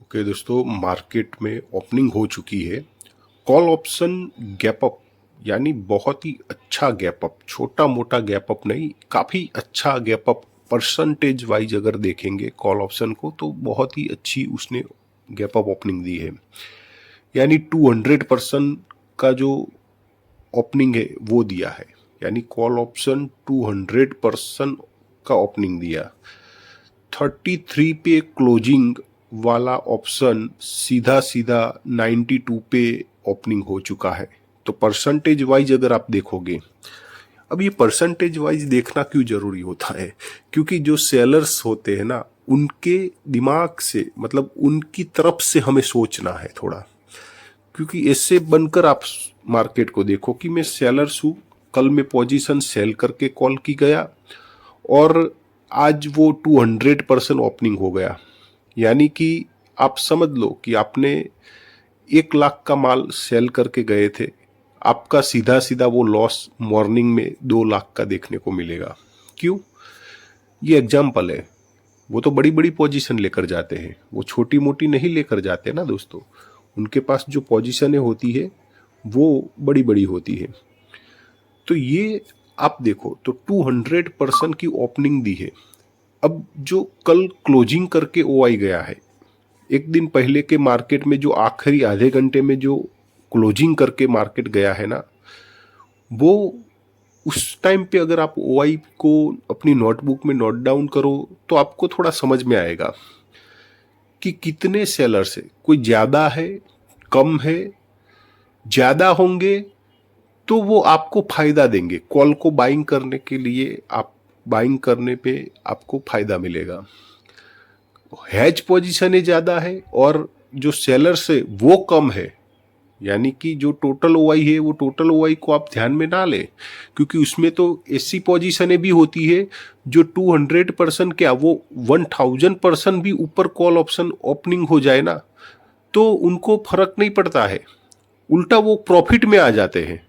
Okay दोस्तों, market में opening हो चुकी है। कॉल ऑप्शन गैप अप यानी बहुत ही अच्छा गैप अप, छोटा मोटा गैप अप नहीं, काफ़ी अच्छा गैप अप। परसेंटेज वाइज अगर देखेंगे कॉल ऑप्शन को तो बहुत ही अच्छी उसने गैप अप ओपनिंग दी है। यानी 200% का जो ओपनिंग है वो दिया है। यानी कॉल ऑप्शन 200% का ओपनिंग दिया। 33 पे क्लोजिंग वाला ऑप्शन सीधा सीधा 92 पे ओपनिंग हो चुका है। तो परसेंटेज वाइज अगर आप देखोगे, अब ये परसेंटेज वाइज देखना क्यों जरूरी होता है? क्योंकि जो सेलर्स होते हैं ना, उनके दिमाग से मतलब उनकी तरफ से हमें सोचना है थोड़ा। क्योंकि ऐसे बनकर आप मार्केट को देखो कि मैं सेलर्स हूँ, कल मैं पोजीशन सेल करके कॉल की गया और आज वो 200% ओपनिंग हो गया। यानी कि आप समझ लो कि आपने 1 लाख का माल सेल करके गए थे, आपका सीधा सीधा वो लॉस मॉर्निंग में 2 लाख का देखने को मिलेगा। क्यों? ये एग्जाम्पल है। वो तो बड़ी बड़ी पोजीशन लेकर जाते हैं, वो छोटी मोटी नहीं लेकर जाते ना दोस्तों। उनके पास जो पोजीशनें होती है वो बड़ी बड़ी होती है। तो ये आप देखो तो 200% की ओपनिंग दी है। अब जो कल क्लोजिंग करके ओआई गया है, एक दिन पहले के मार्केट में जो आखिरी आधे घंटे में जो क्लोजिंग करके मार्केट गया है ना, वो उस टाइम पे अगर आप ओआई को अपनी नोटबुक में नोट डाउन करो तो आपको थोड़ा समझ में आएगा कि कितने सेलर्स है। कोई ज्यादा है, कम है। ज्यादा होंगे तो वो आपको फायदा देंगे, कॉल को बाइंग करने के लिए आप बाइंग करने पे आपको फायदा मिलेगा। हैज पोजीशन ज्यादा है और जो सेलर्स है वो कम है। यानी कि जो टोटल ओआई है वो टोटल ओआई को आप ध्यान में ना ले, क्योंकि उसमें तो ऐसी पोजीशनें भी होती है जो 200% क्या, वो 1000% भी ऊपर कॉल ऑप्शन ओपनिंग हो जाए ना तो उनको फर्क नहीं पड़ता है, उल्टा वो प्रॉफिट में आ जाते हैं।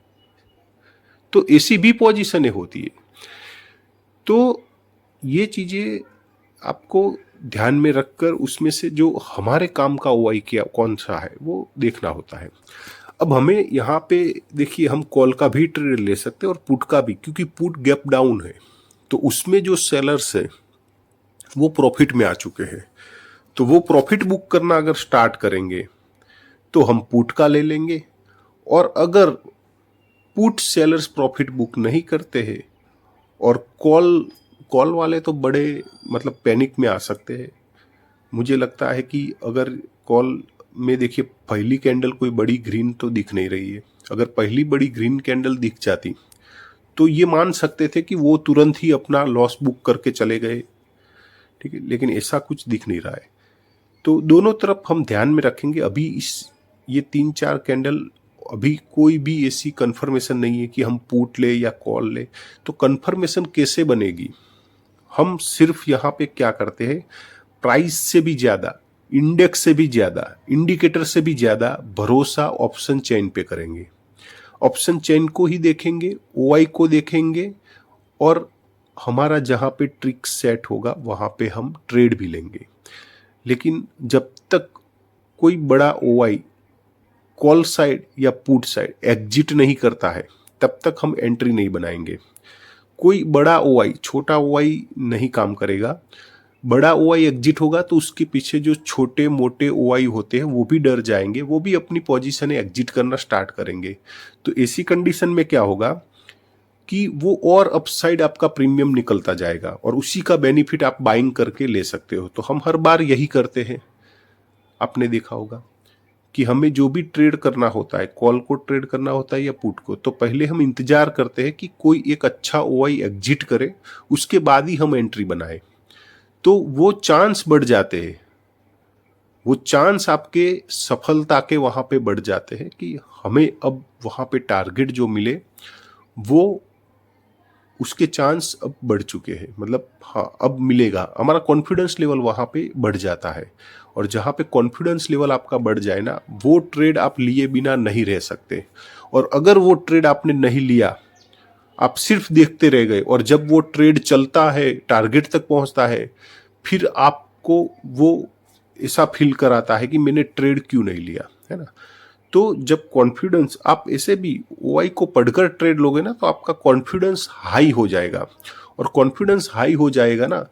तो ऐसी भी पोजीशनें होती है। तो ये चीजें आपको ध्यान में रखकर उसमें से जो हमारे काम का ओआई क्या कौन सा है वो देखना होता है। अब हमें यहाँ पे देखिए, हम कॉल का भी ट्रेड ले सकते हैं और पुट का भी, क्योंकि पुट गैप डाउन है तो उसमें जो सेलर्स है वो प्रॉफिट में आ चुके हैं। तो वो प्रॉफिट बुक करना अगर स्टार्ट करेंगे तो हम पुट का ले लेंगे। और अगर पुट सेलर्स प्रॉफिट बुक नहीं करते हैं और कॉल कॉल वाले तो बड़े मतलब पैनिक में आ सकते हैं। मुझे लगता है कि अगर कॉल में देखिए पहली कैंडल कोई बड़ी ग्रीन तो दिख नहीं रही है, अगर पहली बड़ी ग्रीन कैंडल दिख जाती तो ये मान सकते थे कि वो तुरंत ही अपना लॉस बुक करके चले गए। ठीक है, लेकिन ऐसा कुछ दिख नहीं रहा है। तो दोनों तरफ हम ध्यान में रखेंगे। अभी इस ये 3-4 कैंडल अभी कोई भी ऐसी कंफर्मेशन नहीं है कि हम पुट ले या कॉल ले। तो कंफर्मेशन कैसे बनेगी? हम सिर्फ यहाँ पे क्या करते हैं, प्राइस से भी ज्यादा, इंडेक्स से भी ज्यादा, इंडिकेटर से भी ज्यादा भरोसा ऑप्शन चेन पे करेंगे। ऑप्शन चेन को ही देखेंगे, ओआई को देखेंगे और हमारा जहां पे ट्रिक सेट होगा वहां पे हम ट्रेड भी लेंगे। लेकिन जब तक कोई बड़ा ओआई कॉल साइड या पुट साइड एग्जिट नहीं करता है तब तक हम एंट्री नहीं बनाएंगे। कोई बड़ा ओआई छोटा ओआई नहीं काम करेगा। बड़ा ओआई एग्जिट होगा तो उसके पीछे जो छोटे मोटे ओआई होते हैं वो भी डर जाएंगे, वो भी अपनी पोजीशन एग्जिट करना स्टार्ट करेंगे। तो ऐसी कंडीशन में क्या होगा कि वो और अपसाइड आपका प्रीमियम निकलता जाएगा और उसी का बेनिफिट आप बाइंग करके ले सकते हो। तो हम हर बार यही करते हैं। आपने देखा होगा कि हमें जो भी ट्रेड करना होता है, कॉल को ट्रेड करना होता है या पुट को, तो पहले हम इंतजार करते हैं कि कोई एक अच्छा ओआई एग्जिट करे, उसके बाद ही हम एंट्री बनाए। तो वो चांस बढ़ जाते हैं, वो चांस आपके सफलता के वहां पे बढ़ जाते हैं कि हमें अब वहां पे टारगेट जो मिले वो उसके चांस अब बढ़ चुके हैं। मतलब हाँ, अब मिलेगा, हमारा कॉन्फिडेंस लेवल वहां पे बढ़ जाता है। और जहां पे कॉन्फिडेंस लेवल आपका बढ़ जाए ना, वो ट्रेड आप लिए बिना नहीं रह सकते। और अगर वो ट्रेड आपने नहीं लिया, आप सिर्फ देखते रह गए और जब वो ट्रेड चलता है, टारगेट तक पहुंचता है, फिर आपको वो ऐसा फील कराता है कि मैंने ट्रेड क्यों नहीं लिया, है ना। तो जब कॉन्फिडेंस, आप ऐसे भी ओआई को पढ़कर ट्रेड लोगे ना, तो आपका कॉन्फिडेंस हाई हो जाएगा, और कॉन्फिडेंस हाई हो जाएगा ना,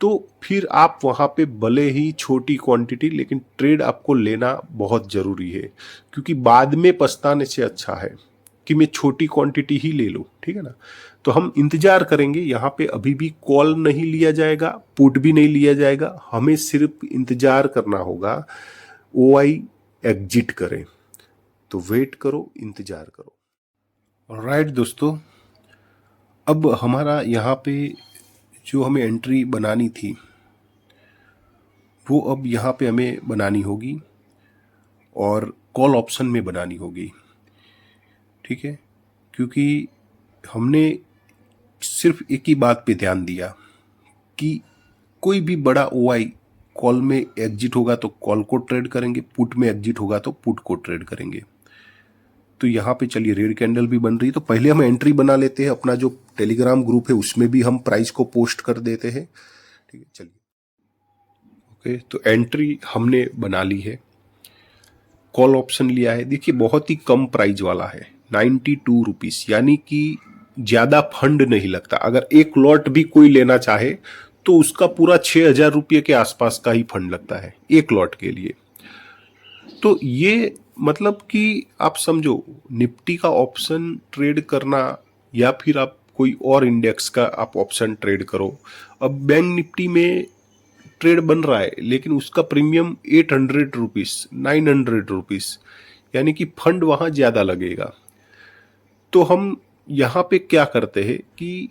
तो फिर आप वहाँ पे भले ही छोटी क्वांटिटी, लेकिन ट्रेड आपको लेना बहुत ज़रूरी है, क्योंकि बाद में पछताने से अच्छा है कि मैं छोटी क्वांटिटी ही ले लूँ, ठीक है ना। तो हम इंतजार करेंगे, यहाँ पे अभी भी कॉल नहीं लिया जाएगा, पुट भी नहीं लिया जाएगा, हमें सिर्फ इंतजार करना होगा ओआई एग्जिट करें। तो वेट करो, इंतजार करो। राइट दोस्तों, अब हमारा यहाँ पे जो हमें एंट्री बनानी थी वो अब यहाँ पे हमें बनानी होगी, और कॉल ऑप्शन में बनानी होगी, ठीक है। क्योंकि हमने सिर्फ एक ही बात पे ध्यान दिया कि कोई भी बड़ा ओआई कॉल में एग्जिट होगा तो कॉल को ट्रेड करेंगे, पुट में एग्जिट होगा तो पुट को ट्रेड करेंगे। तो यहाँ पे चलिए रेड कैंडल भी बन रही है, तो पहले हम एंट्री बना लेते हैं, अपना जो टेलीग्राम ग्रुप है उसमें भी हम प्राइस को पोस्ट कर देते हैं, ठीक है। चलिए ओके, तो एंट्री हमने बना ली है, कॉल ऑप्शन लिया है। देखिए बहुत ही कम प्राइस वाला है, 92 रुपीज, यानी कि ज्यादा फंड नहीं लगता। अगर एक लॉट भी कोई लेना चाहे तो उसका पूरा 6,000 रुपये के आसपास का ही फंड लगता है एक लॉट के लिए। तो ये मतलब कि आप समझो, निफ्टी का ऑप्शन ट्रेड करना या फिर आप कोई और इंडेक्स का आप ऑप्शन ट्रेड करो। अब बैंक निफ्टी में ट्रेड बन रहा है, लेकिन उसका प्रीमियम 800 रुपीज, 900 रुपीज, यानी कि फंड वहां ज्यादा लगेगा। तो हम यहाँ पे क्या करते हैं कि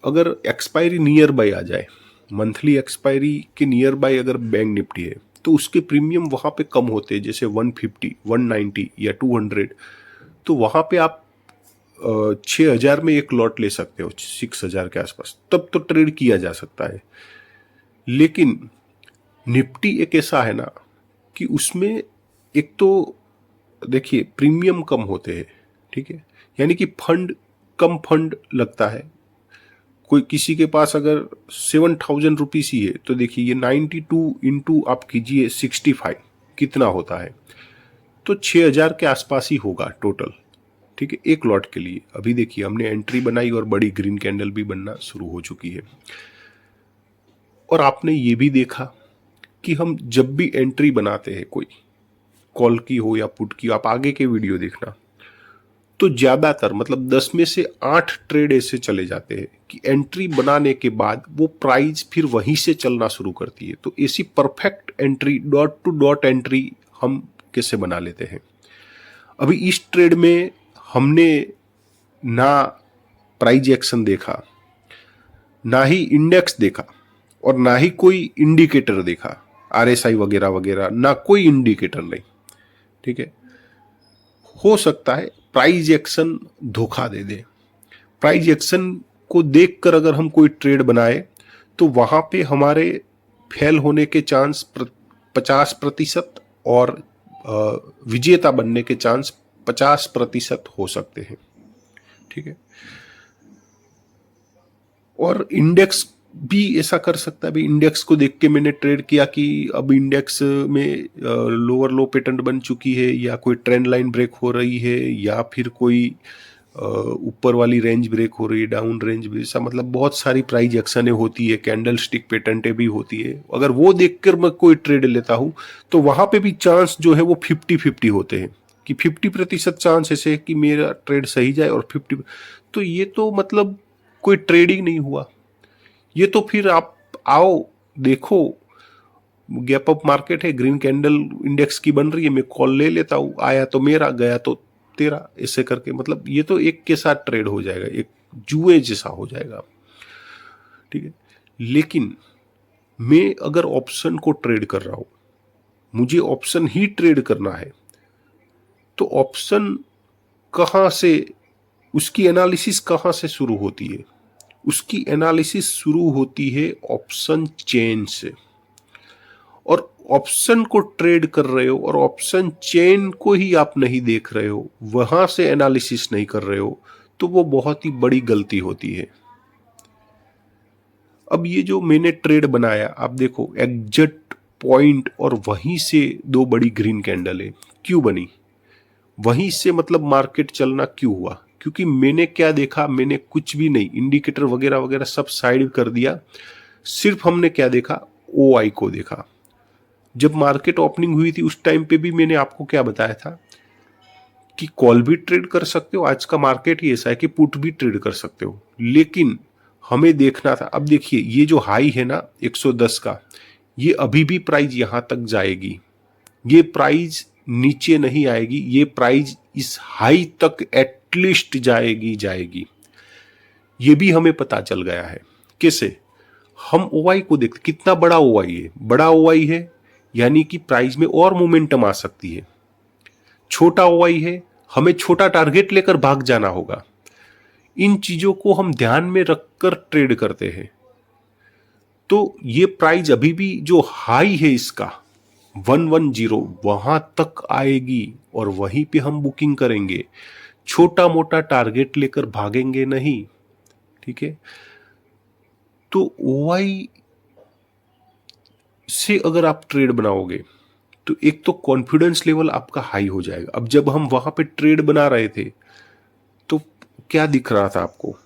अगर एक्सपायरी नियर बाय आ जाए, मंथली एक्सपायरी के नियर बाय अगर बैंक निफ्टी है, तो उसके प्रीमियम वहां पे कम होते हैं, जैसे 150, 190 या 200। तो वहां पे आप 6,000 में एक लॉट ले सकते हो, 6,000 के आसपास, तब तो ट्रेड किया जा सकता है। लेकिन निफ्टी एक ऐसा है ना कि उसमें एक तो देखिए प्रीमियम कम होते हैं, ठीक है, यानी कि फंड कम फंड लगता है। कोई किसी के पास अगर 7,000 रुपीज ही है, तो देखिए ये 92 इंटू आप कीजिए 65, कितना होता है, तो 6,000 के आसपास ही होगा टोटल, ठीक है, एक लॉट के लिए। अभी देखिए हमने एंट्री बनाई और बड़ी ग्रीन कैंडल भी बनना शुरू हो चुकी है। और आपने ये भी देखा कि हम जब भी एंट्री बनाते हैं, कोई कॉल की हो या पुट की, आप आगे के वीडियो देखना, तो ज्यादातर मतलब 10 में से 8 ट्रेड ऐसे चले जाते हैं कि एंट्री बनाने के बाद वो प्राइस फिर वहीं से चलना शुरू करती है। तो ऐसी perfect entry, dot to dot entry हम कैसे बना लेते हैं। अभी इस ट्रेड में हमने ना प्राइस एक्शन देखा, ना ही इंडेक्स देखा, और ना ही कोई इंडिकेटर देखा, आरएसआई वगैरह वगैरह, ना कोई इंडिकेटर नहीं, ठीक है। हो सकता है प्राइस एक्शन धोखा दे दे। प्राइस एक्शन को देखकर अगर हम कोई ट्रेड बनाए तो वहां पे हमारे फेल होने के चांस 50% और विजेता बनने के चांस 50% हो सकते हैं, ठीक है। और इंडेक्स भी ऐसा कर सकता है। भाई इंडेक्स को देख के मैंने ट्रेड किया कि अब इंडेक्स में लोअर लो पैटर्न बन चुकी है, या कोई ट्रेंड लाइन ब्रेक हो रही है, या फिर कोई ऊपर वाली रेंज ब्रेक हो रही है, डाउन रेंज ब्रेक, ऐसा मतलब बहुत सारी प्राइस एक्शन होती है, कैंडल स्टिक पैटर्न भी होती है। अगर वो देखकर मैं कोई ट्रेड लेता हूं तो वहां पे भी चांस जो है वो 50-50 होते हैं, कि 50% चांस ऐसे कि मेरा ट्रेड सही जाए, और 50, तो ये तो मतलब कोई ट्रेडिंग नहीं हुआ। ये तो फिर आप आओ देखो, गैप अप मार्केट है, ग्रीन कैंडल इंडेक्स की बन रही है, मैं कॉल ले लेता हूं, आया तो मेरा, गया तो तेरा, ऐसे करके मतलब ये तो एक के साथ ट्रेड हो जाएगा, एक जुए जैसा हो जाएगा, ठीक है। लेकिन मैं अगर ऑप्शन को ट्रेड कर रहा हूं, मुझे ऑप्शन ही ट्रेड करना है, तो ऑप्शन कहां से, उसकी एनालिसिस कहां से शुरू होती है? उसकी एनालिसिस शुरू होती है ऑप्शन चेन से। और ऑप्शन को ट्रेड कर रहे हो और ऑप्शन चेन को ही आप नहीं देख रहे हो, वहां से एनालिसिस नहीं कर रहे हो, तो वो बहुत ही बड़ी गलती होती है। अब ये जो मैंने ट्रेड बनाया, आप देखो एग्जैक्ट पॉइंट और वहीं से दो बड़ी ग्रीन कैंडल है, क्यों बनी? वहीं से मतलब मार्केट चलना क्यों हुआ? क्योंकि मैंने क्या देखा, मैंने कुछ भी नहीं, इंडिकेटर वगैरह वगैरह सब साइड कर दिया, सिर्फ हमने क्या देखा, OI को देखा। जब मार्केट ओपनिंग हुई थी उस टाइम पे भी मैंने आपको क्या बताया था कि कॉल भी ट्रेड कर सकते हो, आज का मार्केट ही ऐसा है कि पुट भी ट्रेड कर सकते हो, लेकिन हमें देखना था। अब देखिए ये जो हाई है ना 110 का, ये अभी भी प्राइस यहां तक जाएगी, ये प्राइस नीचे नहीं आएगी, ये प्राइस इस हाई तक एटलीस्ट जाएगी। ये भी हमें पता चल गया है। कैसे? हम OI को देखते, कितना बड़ा OI है, बड़ा OI है यानी कि प्राइस में और मोमेंटम आ सकती है। छोटा OI है, हमें छोटा टारगेट लेकर भाग जाना होगा। इन चीजों को हम ध्यान में रखकर ट्रेड करते हैं। तो ये प्राइस अभी भी जो हाई है इसका 110 वहां तक आएगी और वहीं पे हम बुकिंग करेंगे, छोटा मोटा टारगेट लेकर भागेंगे नहीं। ठीक है, तो OI से अगर आप ट्रेड बनाओगे तो एक तो कॉन्फिडेंस लेवल आपका हाई हो जाएगा। अब जब हम वहां पे ट्रेड बना रहे थे तो क्या दिख रहा था आपको?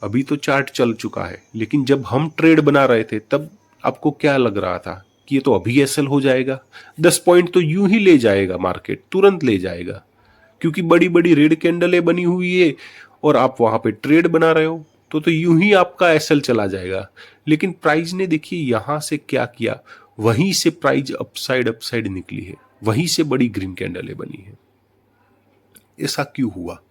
अभी तो चार्ट चल चुका है, लेकिन जब हम ट्रेड बना रहे थे तब आपको क्या लग रहा था कि ये तो अभी एसएल हो जाएगा, 10 पॉइंट तो यूं ही ले जाएगा मार्केट, तुरंत ले जाएगा, क्योंकि बड़ी बड़ी रेड कैंडलें बनी हुई है और आप वहां पे ट्रेड बना रहे हो, तो यूं ही आपका एसएल चला जाएगा। लेकिन प्राइस ने देखिए यहां से क्या किया, वहीं से प्राइस अपसाइड निकली है, वहीं से बड़ी ग्रीन कैंडलें बनी है। ऐसा क्यों हुआ?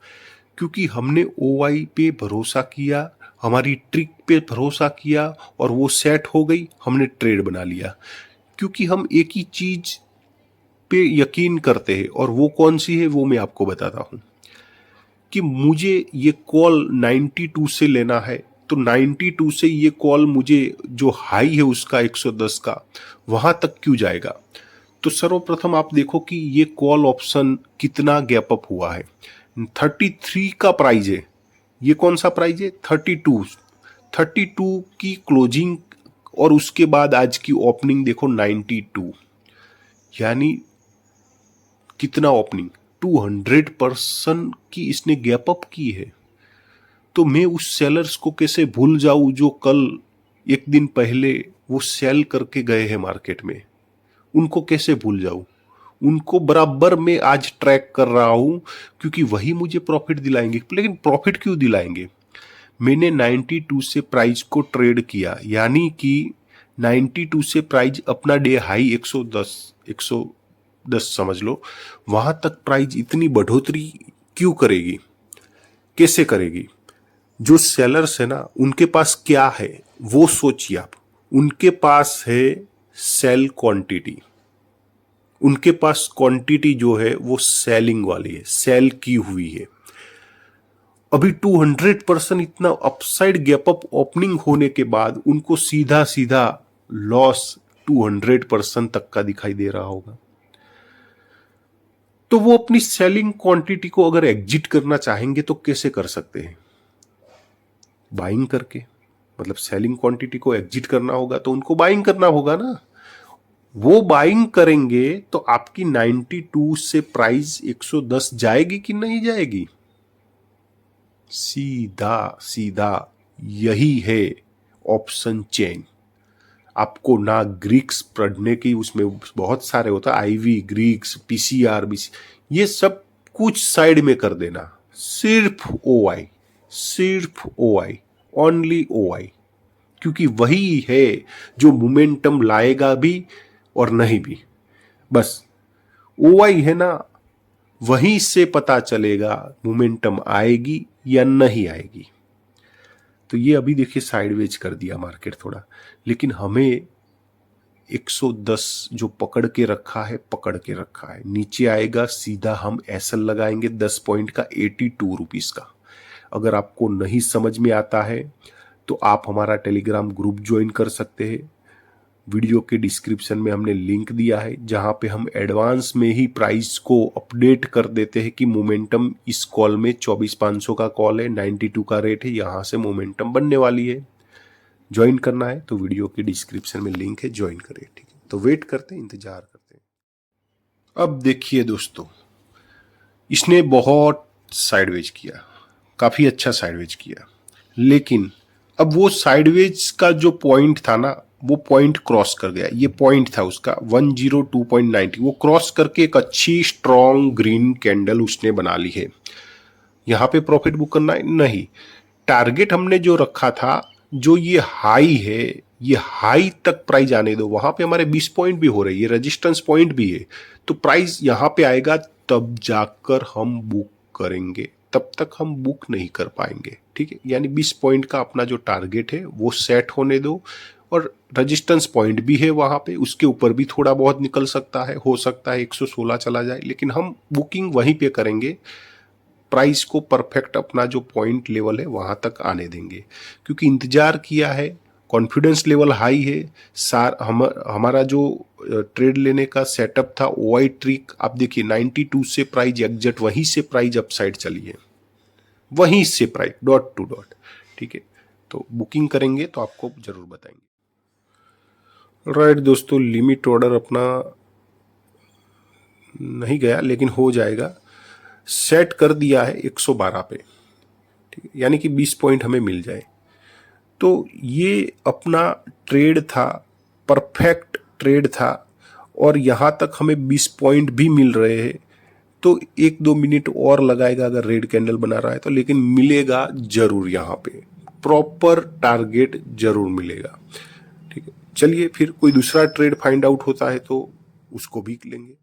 क्योंकि हमने OI पे भरोसा किया, हमारी ट्रिक पे भरोसा किया और वो सेट हो गई, हमने ट्रेड बना लिया। क्योंकि हम एक ही चीज पे यकीन करते हैं, और वो कौन सी है वो मैं आपको बताता हूं कि मुझे ये कॉल 92 से लेना है, तो 92 से ये कॉल मुझे जो हाई है उसका 110 का, वहां तक क्यों जाएगा? तो सर्वप्रथम आप देखो कि ये कॉल ऑप्शन कितना गैप अप हुआ है। 33 का प्राइस है, ये कौन सा प्राइस है? 32 की क्लोजिंग और उसके बाद आज की ओपनिंग देखो 92, यानी कितना ओपनिंग, 200% की इसने गैप अप की है। तो मैं उस सेलर्स को कैसे भूल जाऊं जो कल एक दिन पहले वो सेल करके गए हैं मार्केट में, उनको कैसे भूल जाऊं? उनको बराबर मैं आज ट्रैक कर रहा हूं, क्योंकि वही मुझे प्रॉफिट दिलाएंगे। लेकिन प्रॉफिट क्यों दिलाएंगे? मैंने 92 से प्राइस को ट्रेड किया, यानी कि 92 से प्राइस अपना डे हाई 110 समझ लो, वहां तक प्राइस इतनी बढ़ोतरी क्यों करेगी, कैसे करेगी? जो सेलर्स है ना, उनके पास क्या है वो सोचिए आप। उनके पास है सेल क्वांटिटी, उनके पास क्वांटिटी जो है वो सेलिंग वाली है, सेल की हुई है। अभी 200% इतना अपसाइड गैप अप ओपनिंग होने के बाद उनको सीधा सीधा लॉस 200% तक का दिखाई दे रहा होगा। तो वो अपनी सेलिंग क्वांटिटी को अगर एग्जिट करना चाहेंगे तो कैसे कर सकते हैं? बाइंग करके, मतलब सेलिंग क्वांटिटी को एग्जिट करना होगा तो उनको बाइंग करना होगा ना। वो बाइंग करेंगे तो आपकी 92 से प्राइस 110 जाएगी कि नहीं जाएगी? सीधा सीधा यही है ऑप्शन चेन। आपको ना ग्रीक्स पढ़ने की, उसमें बहुत सारे होता है, आईवी, ग्रीक्स, पीसीआर, बीसी, ये सब कुछ साइड में कर देना, सिर्फ OI, सिर्फ OI, ओनली OI, क्योंकि वही है जो मोमेंटम लाएगा भी और नहीं भी। बस OI है ना, वहीं से पता चलेगा मोमेंटम आएगी या नहीं आएगी। तो ये अभी देखिए साइडवेज कर दिया मार्केट थोड़ा, लेकिन हमें 110 जो पकड़ के रखा है, नीचे आएगा सीधा हम एसएल लगाएंगे 10 पॉइंट का 82 रुपीस का। अगर आपको नहीं समझ में आता है तो आप हमारा टेलीग्राम ग्रुप ज्वाइन कर सकते हैं। वीडियो के डिस्क्रिप्शन में हमने लिंक दिया है, जहां पे हम एडवांस में ही प्राइस को अपडेट कर देते हैं कि मोमेंटम इस कॉल में 24,500 का कॉल है, 92 का रेट है, यहां से मोमेंटम बनने वाली है। ज्वाइन करना है तो वीडियो के डिस्क्रिप्शन में लिंक है, ज्वाइन करें। ठीक है। तो वेट करते हैं, इंतजार करते हैं। अब देखिए दोस्तों, इसने बहुत साइडवेज किया, काफी अच्छा साइडवेज किया, लेकिन अब वो साइडवेज का जो पॉइंट था ना, वो पॉइंट क्रॉस कर गया। ये पॉइंट था उसका 102.90, वो क्रॉस करके एक अच्छी स्ट्रॉन्ग ग्रीन कैंडल उसने बना ली है। यहाँ पे प्रॉफिट बुक करना है नहीं, टारगेट हमने जो रखा था, जो ये हाई है, ये हाई तक प्राइस आने दो, वहां पे हमारे 20 पॉइंट भी हो रही है, रेजिस्टेंस पॉइंट भी है, तो प्राइस यहाँ पे आएगा तब जाकर हम बुक करेंगे, तब तक हम बुक नहीं कर पाएंगे। ठीक है, यानी 20 पॉइंट का अपना जो टारगेट है वो सेट होने दो, और रेजिस्टेंस पॉइंट भी है वहां पे, उसके ऊपर भी थोड़ा बहुत निकल सकता है, हो सकता है 116 चला जाए, लेकिन हम बुकिंग वहीं पे करेंगे, प्राइस को परफेक्ट अपना जो पॉइंट लेवल है वहां तक आने देंगे, क्योंकि इंतजार किया है, कॉन्फिडेंस लेवल हाई है। हमारा जो ट्रेड लेने का सेटअप था, ओआई ट्रिक आप देखिए 92 से प्राइस एग्जैक्ट वहीं से प्राइस अपसाइड चली है, वहीं से प्राइस डॉट टू डॉट। ठीक है, तो बुकिंग करेंगे तो आपको जरूर बताएंगे। राइट दोस्तों, लिमिट ऑर्डर अपना नहीं गया, लेकिन हो जाएगा, सेट कर दिया है 112 पे। ठीक है, यानी कि 20 पॉइंट हमें मिल जाए, तो ये अपना ट्रेड था, परफेक्ट ट्रेड था, और यहाँ तक हमें 20 पॉइंट भी मिल रहे हैं। तो 1-2 मिनट और लगाएगा अगर रेड कैंडल बना रहा है तो, लेकिन मिलेगा जरूर, यहाँ पे प्रॉपर टारगेट जरूर मिलेगा। ठीक है, चलिए फिर कोई दूसरा ट्रेड फाइंड आउट होता है तो उसको भी लेंगे।